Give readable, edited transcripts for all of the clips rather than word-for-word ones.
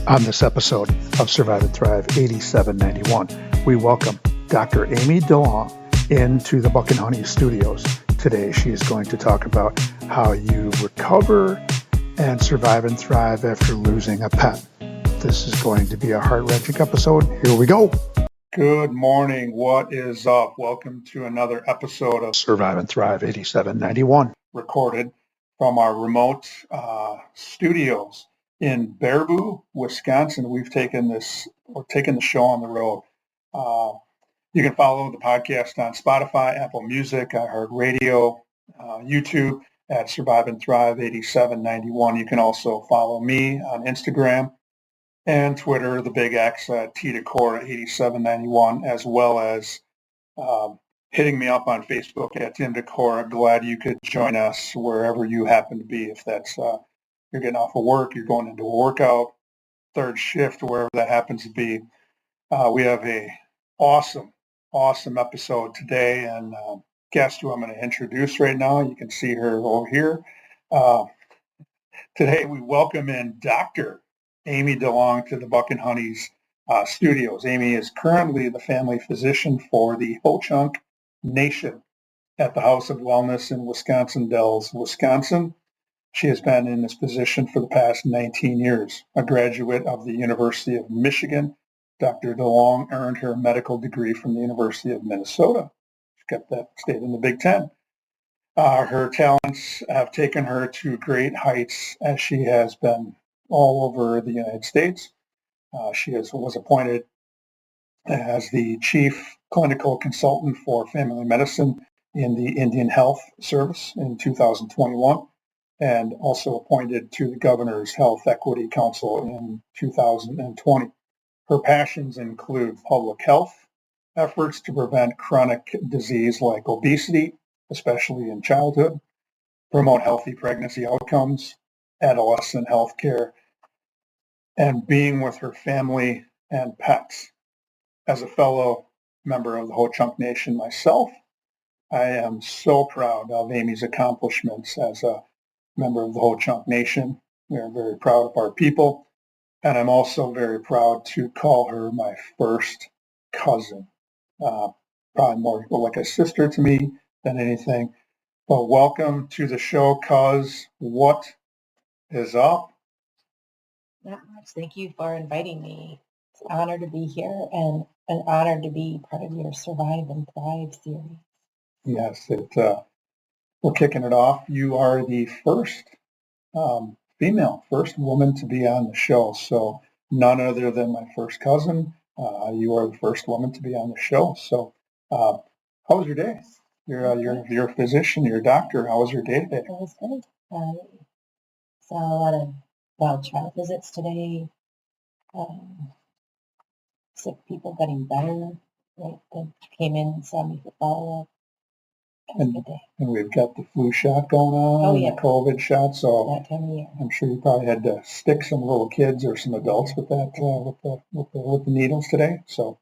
On this episode of Survive and Thrive 8791, we welcome Dr. Amy Delong into the Buck and Honey studios. Today she is going to talk about how you recover and survive and thrive after losing a pet. This is going to be a heart-wrenching episode. Here we go. Good morning. What is up? Welcome to another episode of Survive and Thrive 8791, recorded from our remote studios in Baraboo, Wisconsin. We've taken the show on the road. You can follow the podcast on Spotify, Apple Music, iHeartRadio, YouTube at Survive and Thrive 8791. You can also follow me on Instagram and Twitter, the Big X at T-Decora 8791, as well as hitting me up on Facebook at Tim Decora. Glad you could join us wherever you happen to be. If that's you're getting off of work, you're going into a workout, third shift, wherever that happens to be. We have a awesome episode today, and guest who I'm going to introduce right now. You can see her over here. Today we welcome in Dr. Amy Delong to the Buck and Honey's studios. Amy is currently the family physician for the Ho-Chunk Nation at the House of Wellness in Wisconsin Dells, Wisconsin. She has been in this position for the past 19 years. A graduate of the University of Michigan, Dr. Delong earned her medical degree from the University of Minnesota. She got that state in the Big Ten. Her talents have taken her to great heights as she has been all over the United States. She was appointed as the chief clinical consultant for family medicine in the Indian Health Service in 2021. And also appointed to the Governor's Health Equity Council in 2020. Her passions include public health efforts to prevent chronic disease like obesity, especially in childhood, promote healthy pregnancy outcomes, adolescent health care, and being with her family and pets. As a fellow member of the Ho-Chunk Nation myself, I am so proud of Amy's accomplishments as a member of the Ho-Chunk Nation. We are very proud of our people, and I'm also very proud to call her my first cousin. Probably more like a sister to me than anything. But welcome to the show, cuz. What is up? Not much. Thank you for inviting me. It's an honor to be here and an honor to be part of your Survive and Thrive series. Yes, we're kicking it off. You are the first first woman to be on the show. So none other than my first cousin. You are the first woman to be on the show. So how was your day? You're a physician, you're a doctor. How was your day today? It was good. Saw a lot of wild child visits today. Sick people getting better. They came in and saw me for follow-up. And we've got the flu shot going on, and the COVID shot. So that time of year. I'm sure you probably had to stick some little kids or some adults with that with the needles today. So,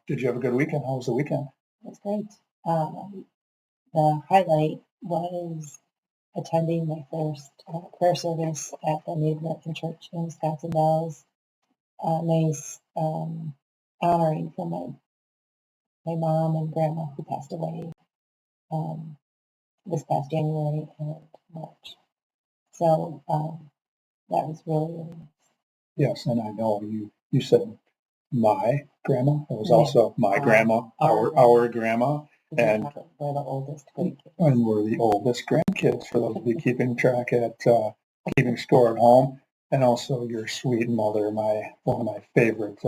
did you have a good weekend? How was the weekend? It was great. The highlight was attending my first prayer service at the Native American Church in Wisconsin Dells. Nice honoring for my mom and grandma who passed away this past January and March. So that was really, really nice. Yes, and I know you said my grandma. It was also my grandma, our grandma. And we're the oldest grandkids. And we're the oldest grandkids, for those of you keeping track at keeping score at home. And also your sweet mother, one of my favorite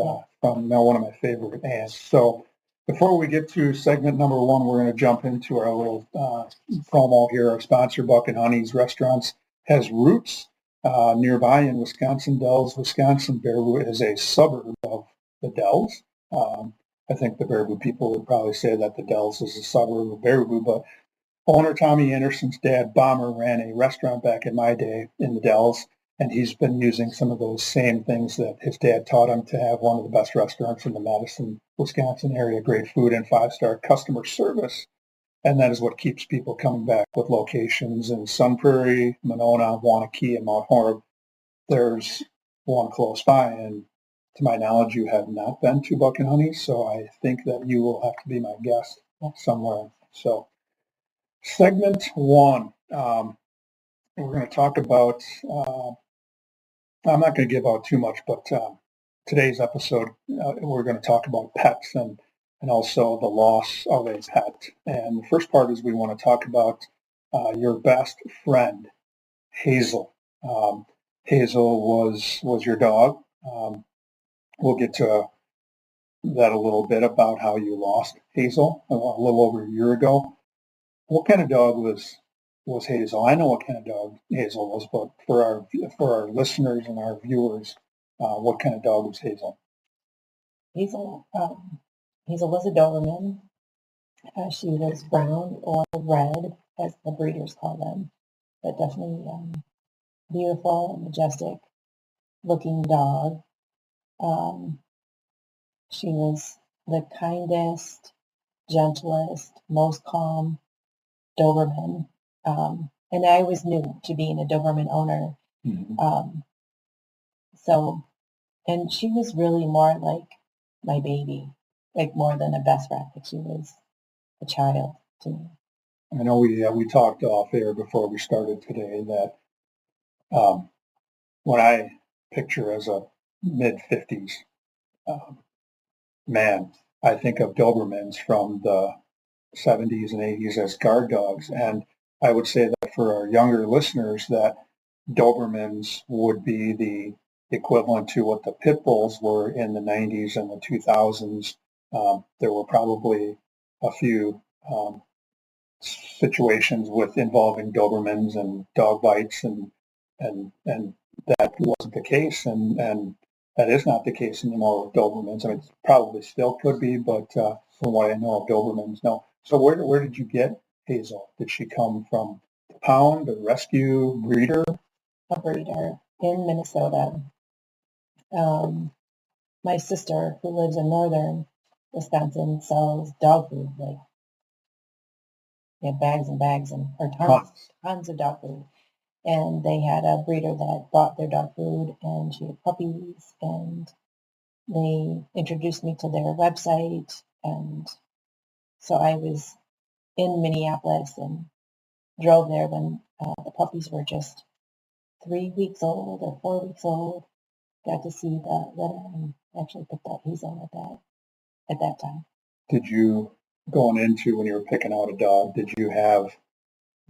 aunts. So before we get to segment number one, we're going to jump into our little promo here. Our sponsor, Buck and Honey's Restaurants, has roots nearby in Wisconsin Dells, Wisconsin. Baraboo is a suburb of the Dells. I think the Baraboo people would probably say that the Dells is a suburb of Baraboo, but owner Tommy Anderson's dad, Bomber, ran a restaurant back in my day in the Dells, and he's been using some of those same things that his dad taught him to have one of the best restaurants in the Madison, Wisconsin area, great food and 5-star customer service. And that is what keeps people coming back with locations in Sun Prairie, Monona, Wanakee, and Mount Horeb. There's one close by. And to my knowledge, you have not been to Buck and Honey, so I think that you will have to be my guest somewhere. So segment one, we're going to talk about, I'm not going to give out too much, but today's episode, we're going to talk about pets and also the loss of a pet. And the first part is we want to talk about your best friend, Hazel. Hazel was your dog. We'll get to that a little bit about how you lost Hazel a little over a year ago. What kind of dog was Hazel? I know what kind of dog Hazel was, but for our listeners and our viewers, what kind of dog was Hazel? Hazel, Hazel was a Doberman. She was brown or red, as the breeders call them, but definitely beautiful, majestic looking dog. She was the kindest, gentlest, most calm Doberman. And I was new to being a Doberman owner. Mm-hmm. And she was really more like my baby, like more than a best friend. Like she was a child to me. I know we talked off air before we started today that when I picture as a mid-50s man, I think of Dobermans from the 70s and 80s as guard dogs. And I would say that for our younger listeners that Dobermans would be the equivalent to what the pit bulls were in the 90s and the 2000s. There were probably a few situations with involving Dobermans and dog bites, and that wasn't the case, and that is not the case anymore with Dobermans. I mean, it probably still could be, but from what I know of Dobermans, no. So where did you get Hazel? Did she come from the pound, a rescue, breeder? A breeder in Minnesota. My sister, who lives in northern Wisconsin, sells dog food, like bags and bags or tons of dog food. And they had a breeder that bought their dog food, and she had puppies, and they introduced me to their website. And so I was in Minneapolis and drove there when the puppies were just 3 weeks old or 4 weeks old. Got to see the litter and actually picked up Hazel at that time. Did you, going into when you were picking out a dog, did you have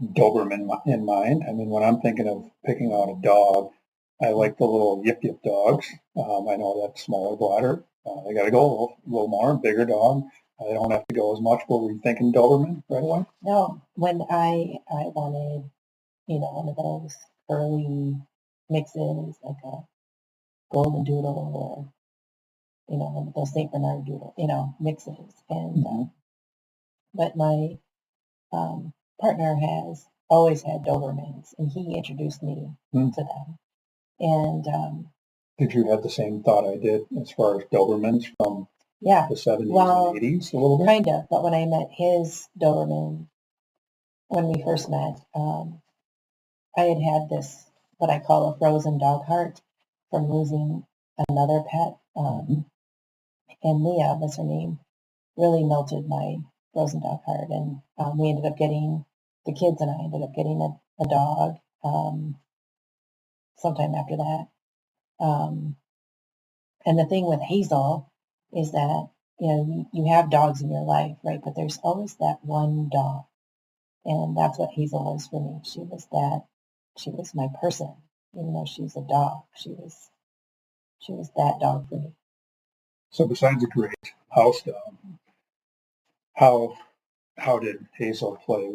Doberman in mind? I mean, when I'm thinking of picking out a dog, I like the little yip yip dogs. I know that smaller bladder. They got to go a little more, bigger dog. They don't have to go as much. But were you thinking Doberman right away? No, when I wanted, one of those early mixes, like a golden doodle or, one of those St. Bernard doodle, mixes. And but my partner has always had Dobermans, and he introduced me to them. And did you have the same thought I did as far as Dobermans from the 70s and 80s a little bit? Kind of, but when I met his Doberman, when we first met, I had this, what I call a frozen dog heart from losing another pet. And Leah was her name, really melted my frozen dog heart. And we ended up getting, the kids and I ended up getting a dog sometime after that. And the thing with Hazel is that, you have dogs in your life, right? But there's always that one dog. And that's what Hazel was for me. She was my person, even though she's a dog. She was that dog for me. So besides a great house dog, how did Hazel play?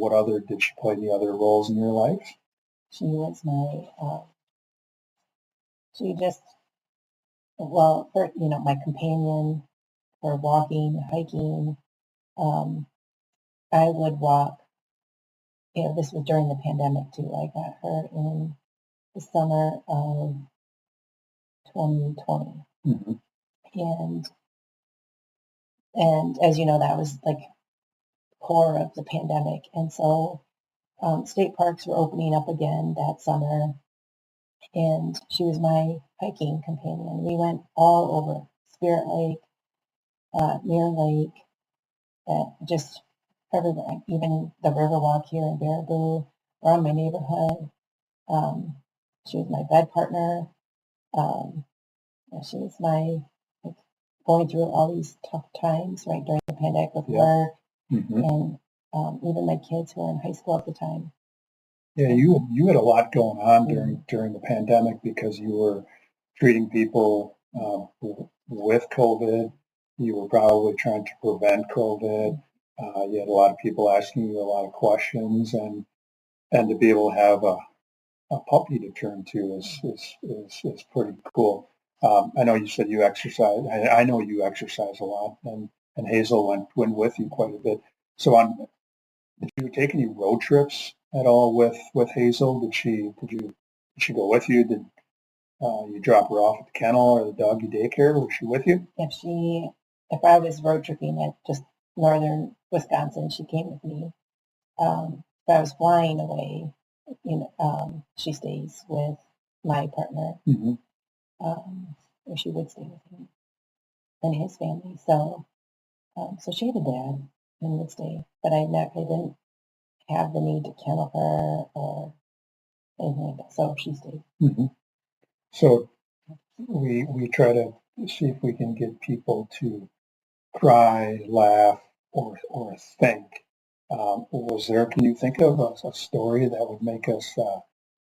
Did she play any other roles in your life? She was my, my companion for walking, hiking. I would walk, this was during the pandemic too. I got her in the summer of 2020. And as you know, that was like core of the pandemic. And so state parks were opening up again that summer. and she was my hiking companion. We went all over Spirit Lake, Mirror Lake, just everywhere, even the Riverwalk here in Baraboo, around my neighborhood. She was my bed partner. She was my, like, going through all these tough times right during the pandemic with work, and even my kids who were in high school at the time. Yeah, you had a lot going on during the pandemic because you were treating people with COVID. You were probably trying to prevent COVID. You had a lot of people asking you a lot of questions, and to be able to have a puppy to turn to is pretty cool. I know you said you exercise. I know you exercise a lot, and Hazel went with you quite a bit. So did you take any road trips at all with Hazel? Did she go with you? Did you drop her off at the kennel or the doggy daycare? Was she with you? If I was road tripping at just northern Wisconsin, she came with me. If I was flying away, she stays with my partner, or she would stay with him and his family. So she had a dad and would stay, but I didn't have the need to kennel her or anything like that. So she stayed. So we try to see if we can get people to cry, laugh, or think. Can you think of a story that would make us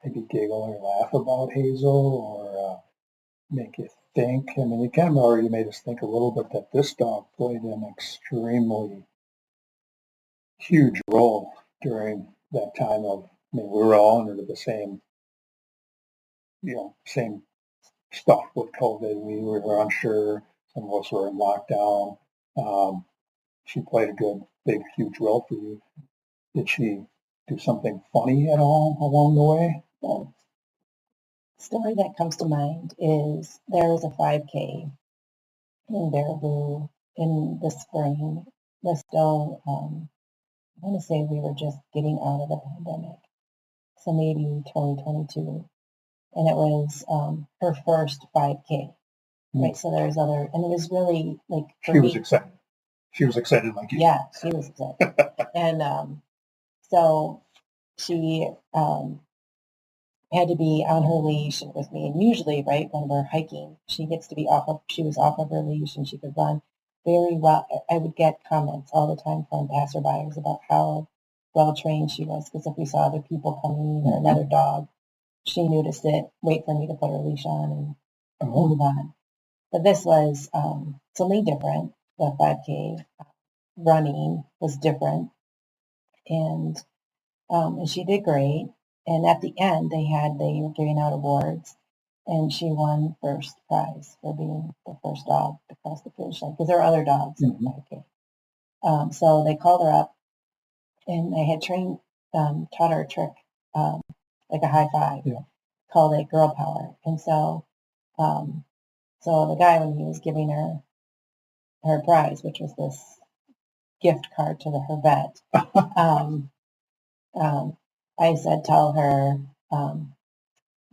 maybe giggle or laugh about Hazel, or make you think? I mean, you kind of already made us think a little bit that this dog played an extremely huge role during that time of, I mean, we were all under the same stuff with COVID. We were unsure. Some of us were in lockdown. She played a good, big, huge role for you. Did she do something funny at all along the way? The story that comes to mind is there was a 5K in Baraboo in the spring. Was still, I want to say we were just getting out of the pandemic, so maybe 2022, and it was her first 5K. Right, so there's other, and it was really like she was excited. She was excited like you. Yeah, she was excited, and so she had to be on her leash with me. And usually, right, when we're hiking, she was off of her leash and she could run very well. I would get comments all the time from passerbyers about how well trained she was, because if we saw other people coming or another dog, she knew to wait for me to put her leash on and move on. But this was something different. The 5K running was different, and she did great. And at the end, they were giving out awards, and she won first prize for being the first dog to cross the finish line, because there are other dogs in the 5K. So they called her up, and I had taught her a trick, like a high five, called it girl power. And so the guy, when he was giving her prize, which was this gift card to her vet, I said, tell her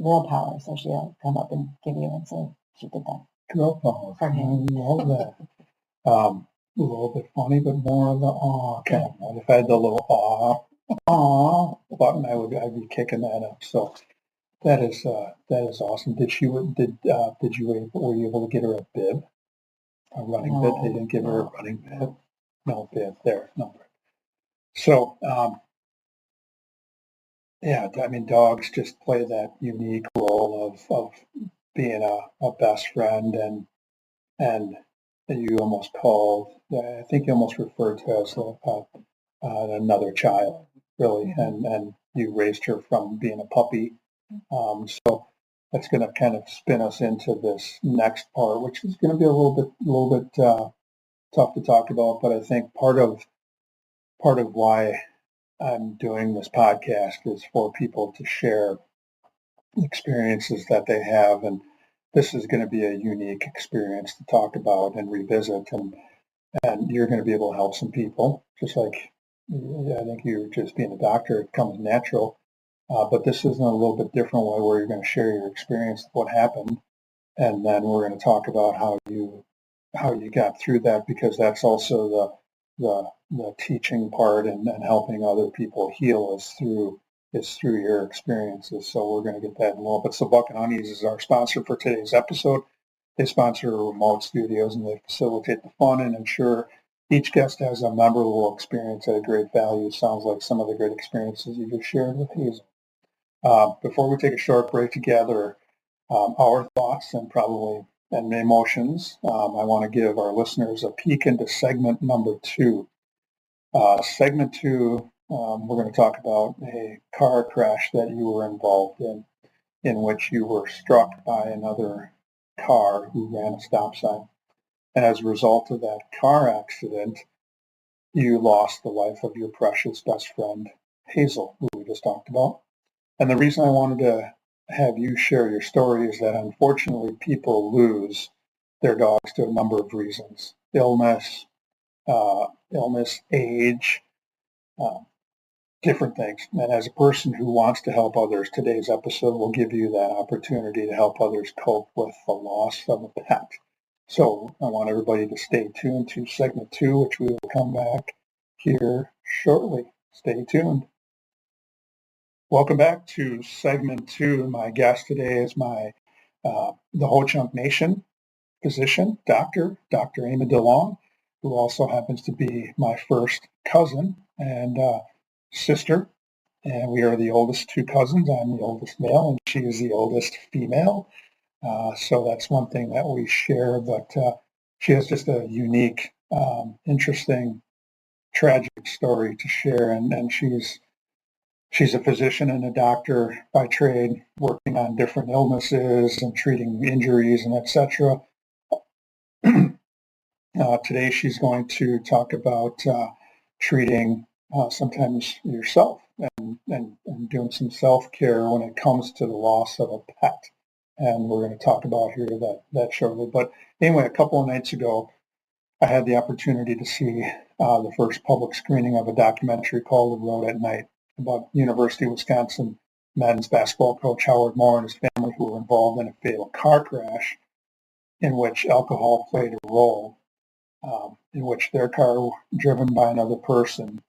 girl power, so she'll come up and give you one. So she did that. Girl power. For him. I love that. A little bit funny, but more of the aw kind of one. If I had the little aw button, I'd be kicking that up. So that is awesome. Were you able to get her a bib, a running bib? They didn't give her a running bib. No bib there. No. So yeah, I mean, dogs just play that unique role of being a best friend, and you almost called, I think you almost referred to as another child, really, and you raised her from being a puppy. So that's going to kind of spin us into this next part, which is going to be a little bit tough to talk about, but I think part of why I'm doing this podcast is for people to share experiences that they have, and this is going to be a unique experience to talk about and revisit, and you're going to be able to help some people, just like I think you just being a doctor, it comes natural. But this is in a little bit different way where you're going to share your experience of what happened, and then we're going to talk about how you got through that, because that's also the teaching part, and helping other people heal is through your experiences. So we're going to get that in a little bit. So Buck and Honeys is our sponsor for today's episode. They sponsor remote studios, and they facilitate the fun and ensure each guest has a memorable experience at a great value. Sounds like some of the great experiences you just shared with Hazel. Before we take a short break to gather our thoughts and emotions, I want to give our listeners a peek into segment number 2. Segment 2, we're going to talk about a car crash that you were involved in which you were struck by another car who ran a stop sign. And as a result of that car accident, you lost the life of your precious best friend, Hazel, who we just talked about. And the reason I wanted to have you share your story is that unfortunately people lose their dogs to a number of reasons. Illness, age, different things. And as a person who wants to help others, today's episode will give you that opportunity to help others cope with the loss of a pet. So I want everybody to stay tuned to segment 2, which we will come back here shortly. Stay tuned. Welcome back to segment 2. My guest today is the Ho-Chunk Nation physician, Dr. Amy Delong, who also happens to be my first cousin and sister. And we are the oldest 2 cousins. I'm the oldest male, and she is the oldest female. So that's one thing that we share. But she has just a unique, interesting, tragic story to share, and she's a physician and a doctor by trade, working on different illnesses and treating injuries and etc. Today she's going to talk about treating sometimes yourself and doing some self-care when it comes to the loss of a pet. And we're going to talk about here that shortly. But anyway, a couple of nights ago, I had the opportunity to see the first public screening of a documentary called The Road at Night, about University of Wisconsin men's basketball coach Howard Moore and his family, who were involved in a fatal car crash in which alcohol played a role, in which their car, driven by another person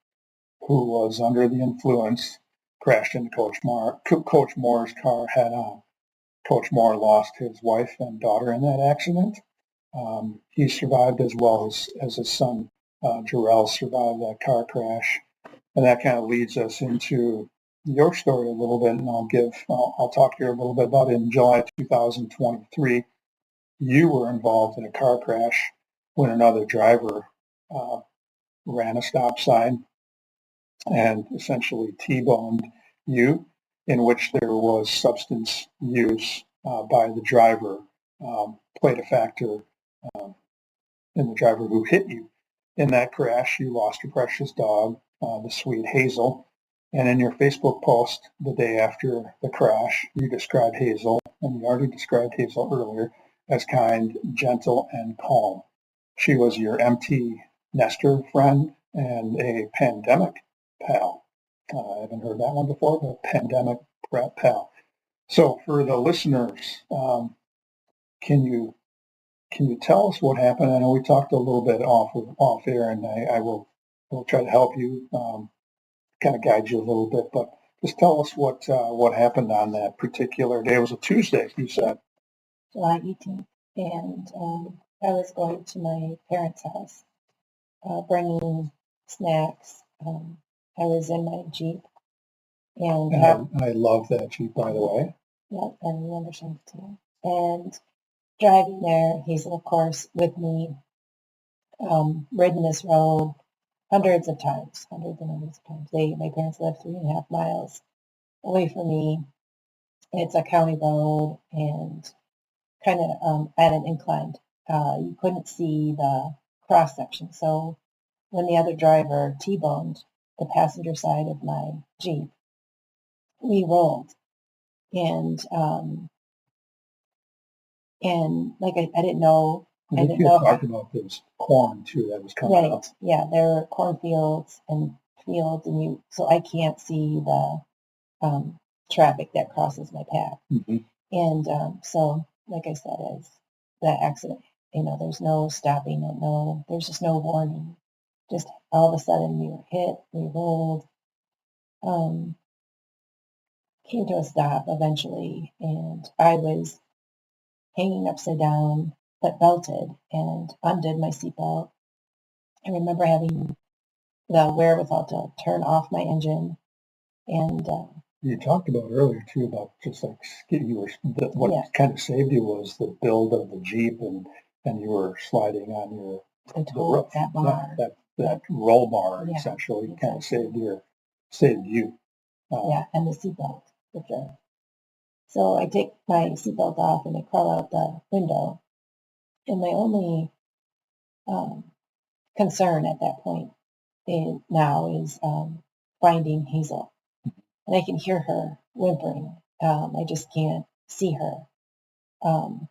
who was under the influence, crashed into Coach Moore's car head on. Coach Moore lost his wife and daughter in that accident. He survived, as well as his son, Jarrell, survived that car crash. And that kind of leads us into your story a little bit, and I'll talk here a little bit about it. In July 2023, you were involved in a car crash when another driver ran a stop sign and essentially T-boned you, in which there was substance use by the driver, played a factor in the driver who hit you. In that crash, you lost your precious dog, the sweet Hazel. And in your Facebook post the day after the crash, you described Hazel, and you already described Hazel earlier, as kind, gentle, and calm. She was your empty nester friend and a pandemic pal. I haven't heard that one before, but pandemic pal. So for the listeners, can you tell us what happened? I know we talked a little bit off air, and I will try to help you, kind of guide you a little bit. But just tell us what happened on that particular day. It was a Tuesday, you said. July 18th, and I was going to my parents' house, bringing snacks. I was in my Jeep, and I love that Jeep, by the way. Yeah, and we understand it too. And driving there, Hazel, of course, with me, ridden this road hundreds and hundreds of times. My parents live 3.5 miles away from me. It's a county road and kind of at an incline. You couldn't see the cross section. So when the other driver T-boned the passenger side of my Jeep, we rolled. And like I didn't know. I think you talked about this corn too that was coming up. Yeah, there were cornfields and fields, so I can't see the traffic that crosses my path. Mhm. And so, like I said, as that accident, there's no stopping it, there's just no warning. Just all of a sudden we were hit, we rolled, um, came to a stop eventually, and I was hanging upside down, but belted, and undid my seatbelt. I remember having the wherewithal to turn off my engine, and You talked about earlier too about just like what yeah, kind of saved you was the build of the Jeep and you were sliding on I the told roof. that Yeah, bar. that roll bar Yeah, essentially kind of exactly. saved you. Yeah, and the seatbelt for sure. So I take my seatbelt off and I crawl out the window. And my only concern at that point now is finding Hazel. And I can hear her whimpering. I just can't see her. Um,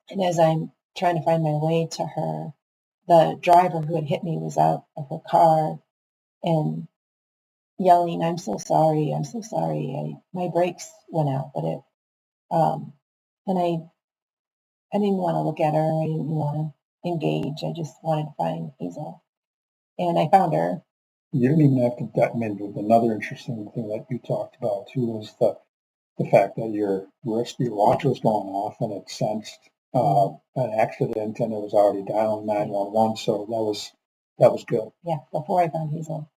and as I'm trying to find my way to her, the driver who had hit me was out of her car and yelling, "I'm so sorry, I'm so sorry." My brakes went out, but and I didn't want to look at her. I didn't want to engage. I just wanted to find Hazel. And I found her. You didn't even have to dive into it. Another interesting thing that you talked about too was the fact that your watch was going off and it sensed an accident and it was already dialing 911. So that was good. Yeah, before I found Hazel,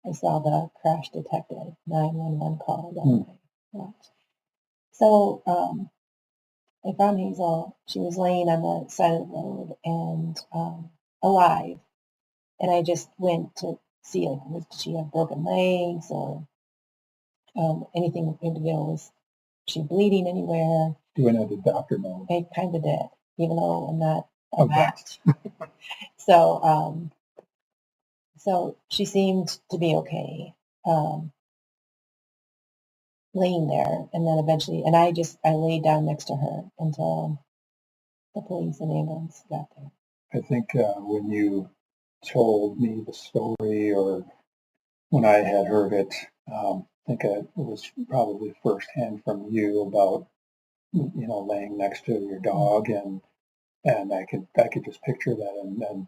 I saw the crash detected 911 call on my watch. So I found Hazel. She was laying on the side of the road and alive. And I just went to see, like, did she have broken legs or anything? Was she bleeding anywhere? You went into doctor mode. I kind of did, even though I'm not a Okay. vet. So, so she seemed to be okay, laying there, and then eventually, and I laid down next to her until the police and ambulance got there. I think when you told me the story, or when I had heard it, I think it was probably firsthand from you about laying next to your dog, and I could just picture that, and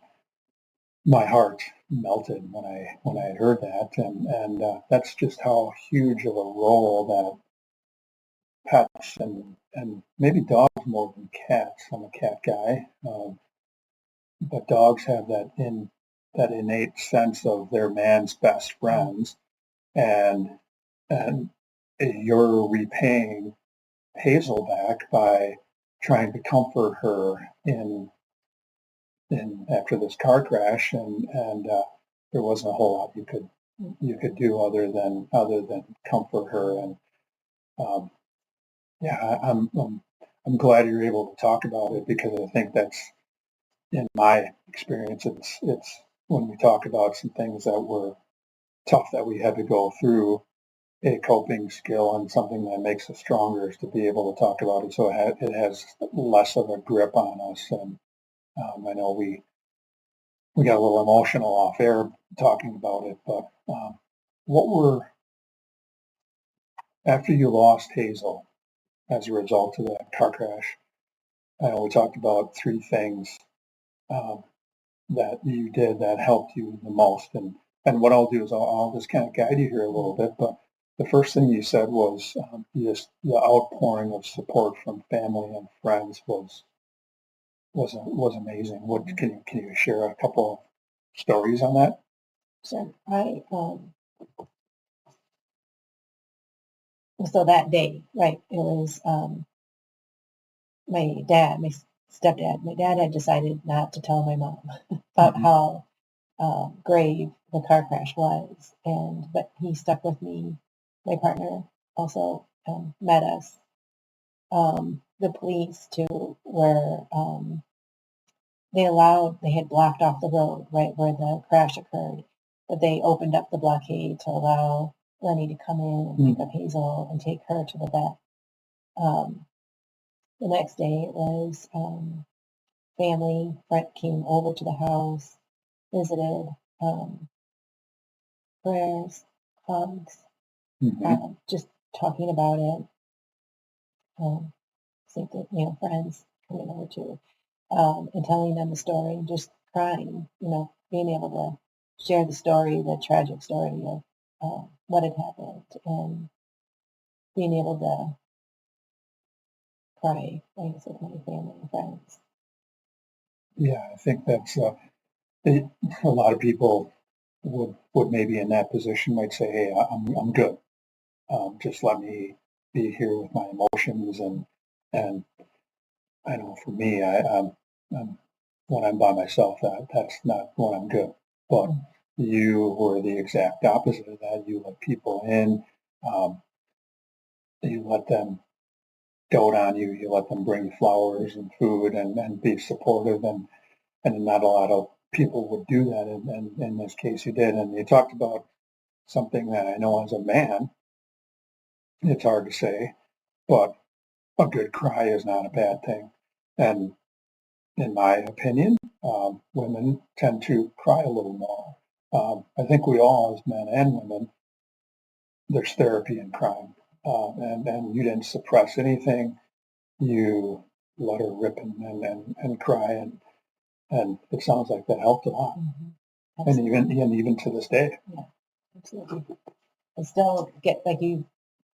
my heart melted when I had heard that, and that's just how huge of a role that pets and maybe dogs more than cats. I'm a cat guy, but dogs have that innate sense of their man's best friends, and and you're repaying Hazel back by trying to comfort her in after this car crash, and there wasn't a whole lot you could do other than comfort her, and um, yeah, I'm glad you're able to talk about it, because I think that's, in my experience, it's when we talk about some things that were tough that we had to go through, a coping skill and something that makes us stronger is to be able to talk about it, so it has less of a grip on us. And I know we got a little emotional off air talking about it, but what were, after you lost Hazel as a result of that car crash, I know we talked about three things um, that you did that helped you the most. And what I'll do is I'll just kind of guide you here a little bit. But the first thing you said was just the outpouring of support from family and friends was amazing. What can you share a couple of stories on that? So so that day, right? It was my dad, my stepdad. My dad had decided not to tell my mom about how grave the car crash was, but he stuck with me. My partner also met us. The police too were they had blocked off the road right where the crash occurred, but they opened up the blockade to allow Lenny to come in and pick up Hazel and take her to the vet. The next day it was family friend came over to the house, visited, prayers, hugs, just talking about it, think that, friends coming over too, and telling them the story, and just crying, being able to share the story, the tragic story of what had happened, and being able to cry, like I said, with my family and friends. Yeah, I think that's a lot of people would maybe in that position might say, "Hey, I'm good. Just let me be here with my emotions." And I know for me, I'm when I'm by myself, that's not when I'm good. But you were the exact opposite of that. You let people in. Um, you let them dote on you. You let them bring you flowers and food and be supportive. And not a lot of people would do that. And in this case, you did. And you talked about something that I know as a man, it's hard to say, but a good cry is not a bad thing. And in my opinion, women tend to cry a little more. I think we all, as men and women, there's therapy in crying. And you didn't suppress anything. You let her rip and cry. And it sounds like that helped a lot. Mm-hmm. And even to this day. Yeah, absolutely. I still get, like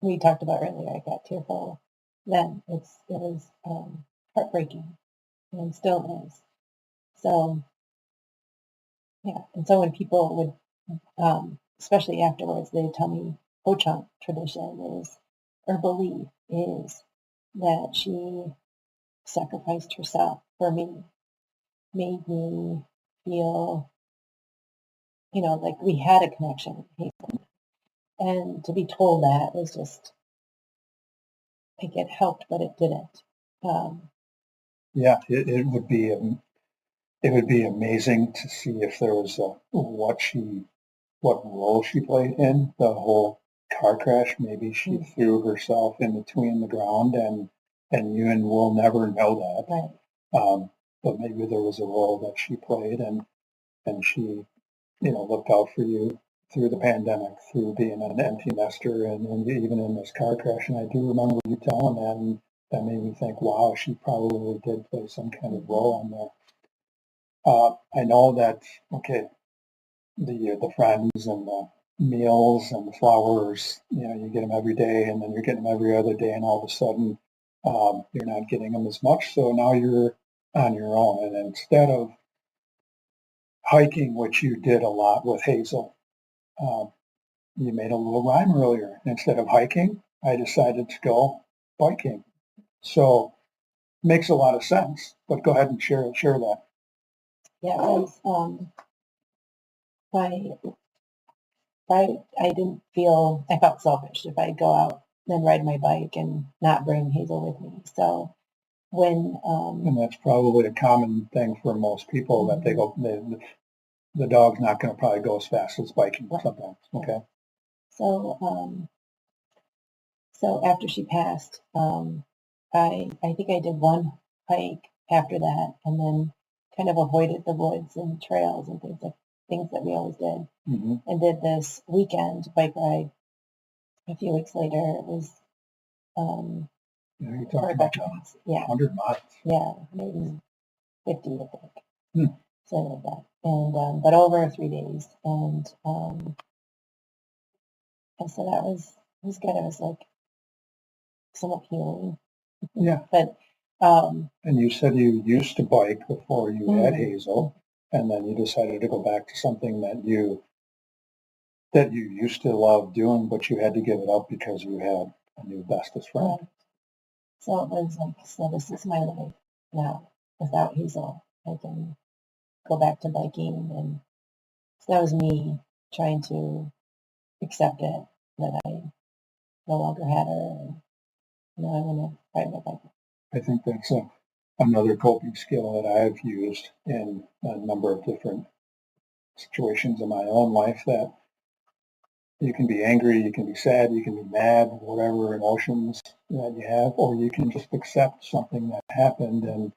we talked about earlier, I got tearful then. It was heartbreaking, and still is. So, yeah. And so when people would, especially afterwards, they tell me Ho-Chunk tradition is, or belief is, that she sacrificed herself for me, made me feel, like we had a connection. And to be told that is just, like, it helped, but it didn't. Yeah, it would be amazing to see if there was what role she played in the whole car crash. Maybe she threw herself in between the ground, and you and we'll never know that. Right. But maybe there was a role that she played, and she looked out for you through the pandemic, through being an empty nester, and even in this car crash. And I do remember you telling that, and that made me think, wow, she probably did play some kind of role in there. I know that, okay, the friends and the meals and the flowers, you get them every day, and then you're getting them every other day, and all of a sudden you're not getting them as much. So now you're on your own. And instead of hiking, which you did a lot with Hazel, you made a little rhyme earlier. Instead of hiking, I decided to go biking. So makes a lot of sense. But go ahead and share that. Yeah, it was, I didn't feel, I felt selfish if I go out and ride my bike and not bring Hazel with me. So when, and that's probably a common thing for most people, that they go, the dog's not going to probably go as fast as biking sometimes. Okay. So after she passed, I think I did one hike after that, and then kind of avoided the woods and trails and things that we always did, and did this weekend bike ride. A few weeks later, it was you're talking about 100 miles. Yeah, maybe 50, I think. Something like that. And but over 3 days, and so that was good. It was like somewhat healing. Yeah. But and you said you used to bike before you had Hazel, and then you decided to go back to something that you used to love doing, but you had to give it up because you had a new bestest friend. Right. So it was like, so this is my life now without Hazel. I can go back to biking, and so that was me trying to accept it, that I no longer had her, and now I'm going to ride my bike. I think that's another coping skill that I've used in a number of different situations in my own life, that you can be angry, you can be sad, you can be mad, whatever emotions that you have, or you can just accept something that happened, and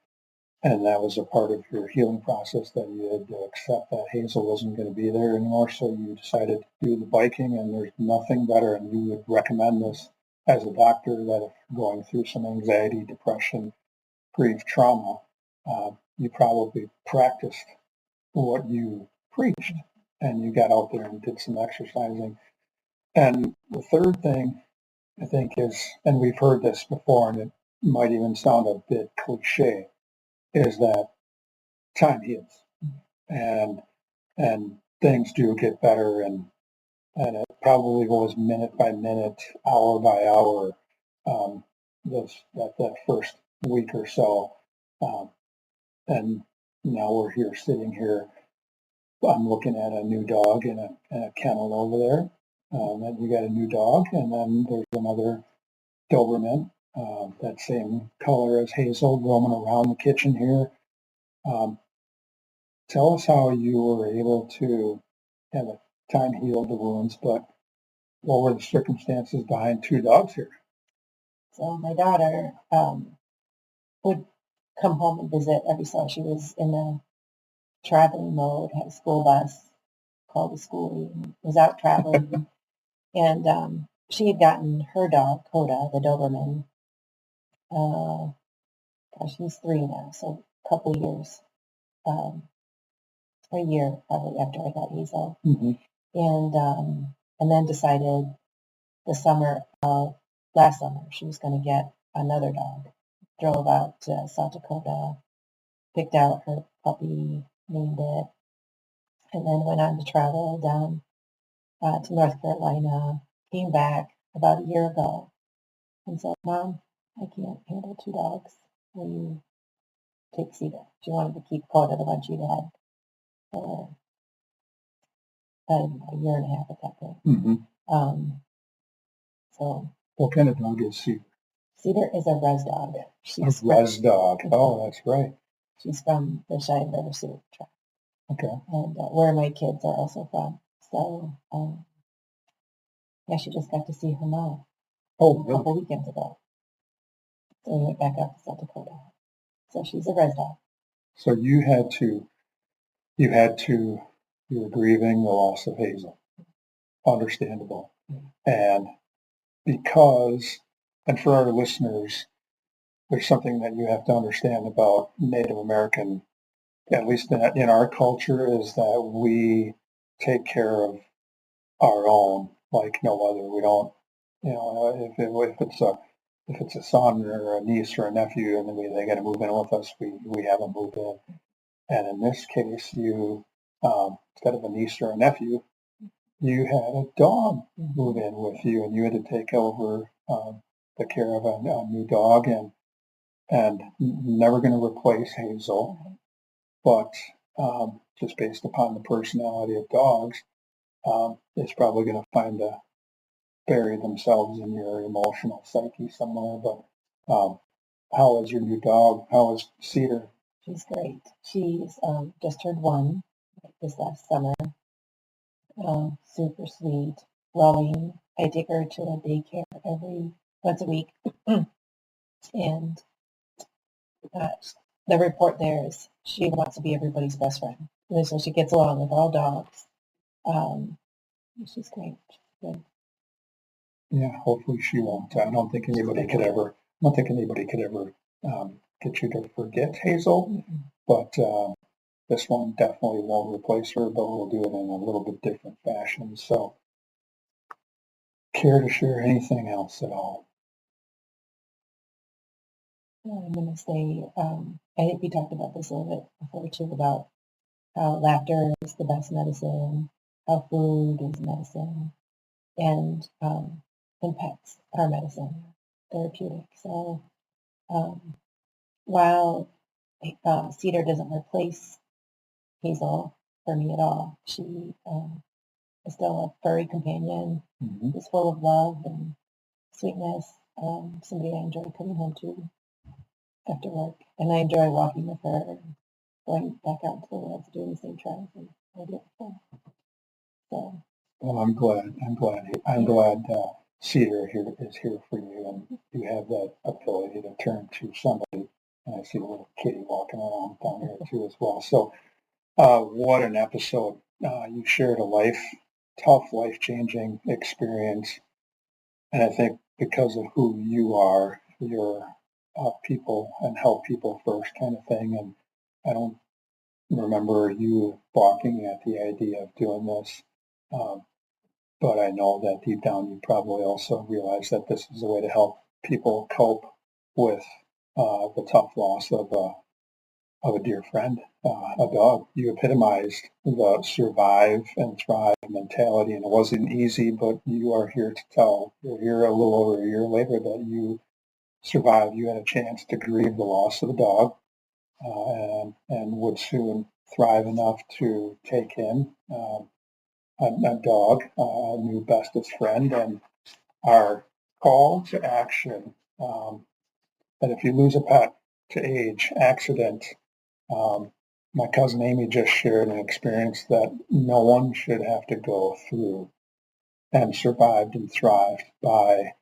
that was a part of your healing process, that you had to accept that Hazel wasn't going to be there anymore. So you decided to do the biking, and there's nothing better, and you would recommend this as a doctor that if going through some anxiety, depression, grief, trauma, you probably practiced what you preached and you got out there and did some exercising. And the third thing I think is, and we've heard this before and it might even sound a bit cliche, is that time heals and things do get better and it probably goes minute by minute, hour by hour, that first week or so. And now we're here sitting here. I'm looking at a new dog in a kennel over there. And you got a new dog, and then there's another Doberman, that same color as Hazel, roaming around the kitchen here. Tell us how you were able to have a time heal the wounds, but what were the circumstances behind two dogs here? So my daughter would come home and visit every so. She was in a traveling mode, had a school bus, called the school, and was out traveling. And she had gotten her dog, Coda, the Doberman. She's 3 now, so a couple years, a year probably after I got Hazel. Mm-hmm. And then decided the summer of last summer she was going to get another dog. Drove out to South Dakota, picked out her puppy, named it, and then went on to travel down to North Carolina. Came back about a year ago and said, "Mom, I can't handle 2 dogs. Will you take Cedar?" She wanted to keep Coda, the one she'd had for a year and a half at that point. Mm-hmm. So, what kind of dog is Cedar? Cedar is a res dog. She's a res dog. Oh, that's right. She's from the Cheyenne River Sioux Tribe. Okay. And where my kids are also from. So, yeah, she just got to see her mom a couple weekends ago. So we went back up to South Dakota. So she's a res dog. So you were grieving the loss of Hazel. Understandable. Mm-hmm. And because, and for our listeners, there's something that you have to understand about Native American, at least in our culture, is that we take care of our own like no other. We don't, if it's a son or a niece or a nephew and they got to move in with us, we have them move in. And in this case, you, instead of a niece or a nephew, you had a dog move in with you, and you had to take over the care of a new dog, and never going to replace Hazel, but just based upon the personality of dogs, it's probably going to bury themselves in your emotional psyche somewhere. But how is your new dog? How is Cedar? She's great. She's just turned 1 this last summer. Super sweet, loving. I take her to a daycare once a week. And the report there is she wants to be everybody's best friend. And so she gets along with all dogs. She's great. Good. Yeah, hopefully she won't. I don't think anybody could ever get you to forget Hazel, mm-hmm. But this one definitely won't replace her, but we'll do it in a little bit different fashion. So, care to share anything else at all? I'm going to say, I think we talked about this a little bit before too, about how laughter is the best medicine, how food is medicine, and pets are medicine, therapeutic. So while Cedar doesn't replace Hazel for me at all, she is still a furry companion. Mm-hmm. Who's full of love and sweetness. Somebody I enjoy coming home to after work, and I enjoy walking with her and going back out into the woods doing the same trials as I did before. So, well, I'm glad Cedar is here for you, and you have that ability to turn to somebody. And I see a little kitty walking around down here too as well. So, what an episode! You shared a tough, life-changing experience, and I think because of who you are. You're people and help people first kind of thing. And I don't remember you balking at the idea of doing this. But I know that deep down you probably also realize that this is a way to help people cope with the tough loss of a dear friend, a dog. You epitomized the survive and thrive mentality, and it wasn't easy, but you are here to tell. You're here a little over a year later that you survived. You had a chance to grieve the loss of the dog, and would soon thrive enough to take in a dog, a new bestest friend, and our call to action, that if you lose a pet to age, accident, my cousin Amy just shared an experience that no one should have to go through, and survived and thrived by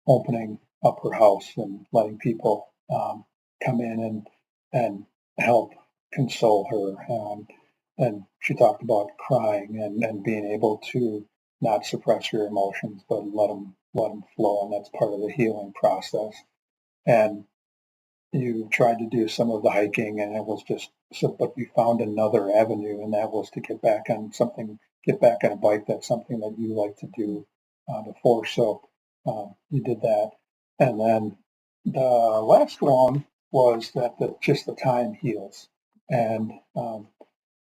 opening up her house and letting people come in and help console her. And she talked about crying and being able to not suppress your emotions, but let them flow, and that's part of the healing process. And you tried to do some of the hiking, and it was just so, but you found another avenue, and that was to get back on a bike. That's something that you like to do before. So you did that. And then the last one was that just the time heals, and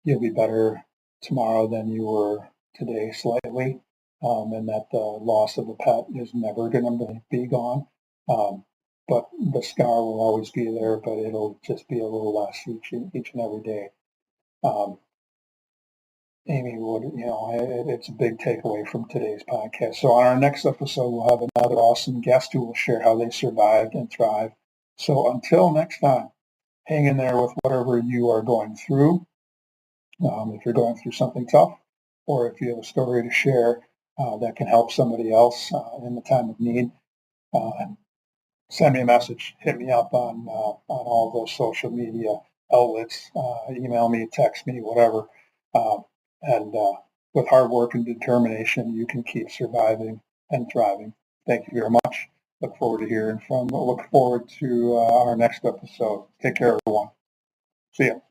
you'll be better tomorrow than you were today slightly, and that the loss of the pet is never going to be gone. But the scar will always be there, but it'll just be a little less each and every day. Amy it's a big takeaway from today's podcast. So on our next episode, we'll have another awesome guest who will share how they survived and thrive. So until next time, hang in there with whatever you are going through. If you're going through something tough, or if you have a story to share that can help somebody else in the time of need, send me a message. Hit me up on all those social media outlets. Email me, text me, whatever. And with hard work and determination, you can keep surviving and thriving. Thank you very much. Look forward to our next episode. Take care, everyone. See ya.